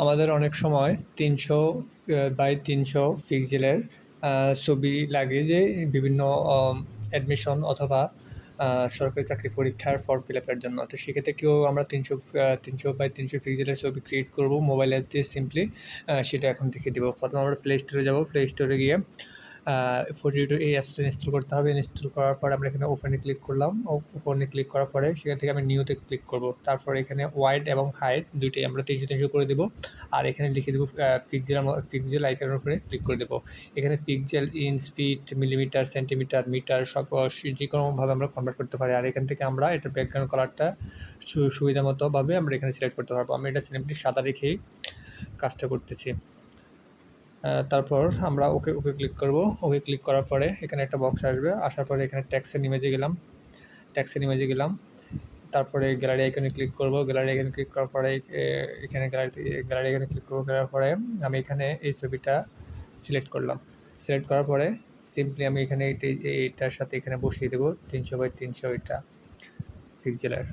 আমাদের অনেক সময় 300 বাই 300 পিক্সেলের ছবি লাগে যে বিভিন্ন অ্যাডমিশন অথবা সরকারি চাকরি পরীক্ষার ফর্ম ফিল আপের জন্য। তো সেক্ষেত্রে আমরা 300 বাই 300 পিক্সেলের ছবি ক্রিয়েট করব মোবাইল অ্যাপ দিয়ে সিম্পলি। সেটা এখন দেখিয়ে দেবো। প্রথমে আমরা প্লে স্টোরে যাব। প্লে স্টোরে গিয়ে ফটোডিটো এই অ্যাপসটা ইনস্টল করতে হবে। ইনস্টল করার পর আমরা এখানে ওপেনে ক্লিক করলাম। ওপেনে ক্লিক করার পরে সেখান থেকে আমি নিউতে ক্লিক করব। তারপর এখানে ওয়াইড এবং হাইট দুইটাই আমরা 300 করে দেবো। আর এখানে লিখে দেবো পিক্সেল আইকনের উপরে ক্লিক করে দেবো। এখানে pixel, inch, feet, millimetre, centimetre, metre সব যে কোনোভাবে আমরা কনভার্ট করতে পারি। আর এখান থেকে আমরা এটা ব্যাকগ্রাউন্ড কালারটা সুবিধা মতোভাবে আমরা এখানে সিলেক্ট করতে পারবো। আমি এটা সিম্পলি সাদা রেখেই কাজটা করতেছি। তারপর আমরা ওকে ক্লিক করব। ওকে ক্লিক করার পরে এখানে একটা বক্স আসবে। আসার পরে এখানে টেক্সটের ইমেজে গেলাম। তারপরে গ্যালারি আইকনে ক্লিক করব। গ্যালারি আইকনে ক্লিক করার পরে এখানে গ্যালারি আইকনে ক্লিক করব। করার পরে আমি এখানে এই ছবিটা সিলেক্ট করলাম। সিলেক্ট করার পরে সিম্পলি আমি এখানে এইটার সাথে এখানে বসিয়ে দেবো 300 বাই 300 এটা পিক্সেলের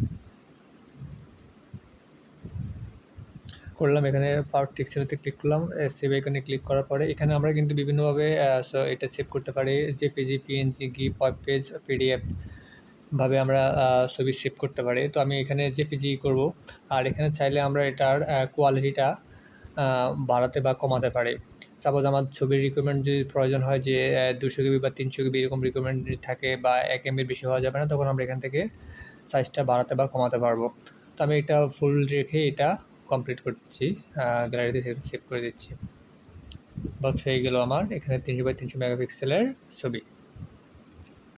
করলাম। এখানে টেক্সচারতে ক্লিক করলাম। সেভ আইকনে ক্লিক করার পরে এখানে আমরা কিন্তু বিভিন্নভাবে এটা সেভ করতে পারি। JPG, PNG, GIF, web page, PDF ভাবে আমরা ছবি সেভ করতে পারি। তো আমি এখানে জেপিজি করব। আর এখানে চাইলে আমরা এটার কোয়ালিটিটা বাড়াতে বা কমাতে পারি। সাপোজ আমার ছবির রিকোয়ারমেন্ট যদি প্রয়োজন হয় যে 200 GB বা 300 GB এরকম রিকোয়ারমেন্ট থাকে বা 1 MB বেশি হওয়া যাবে না, তখন আমরা এখান থেকে সাইজটা বাড়াতে বা কমাতে পারবো। তো আমি এটা ফুল রেখে এটা কমপ্লিট করছি। গ্যালারিতে সেভ করে দিচ্ছি। বাস হয়ে গেল আমার এখানে 300 বাই 300 মেগাপিক্সেলের ছবি।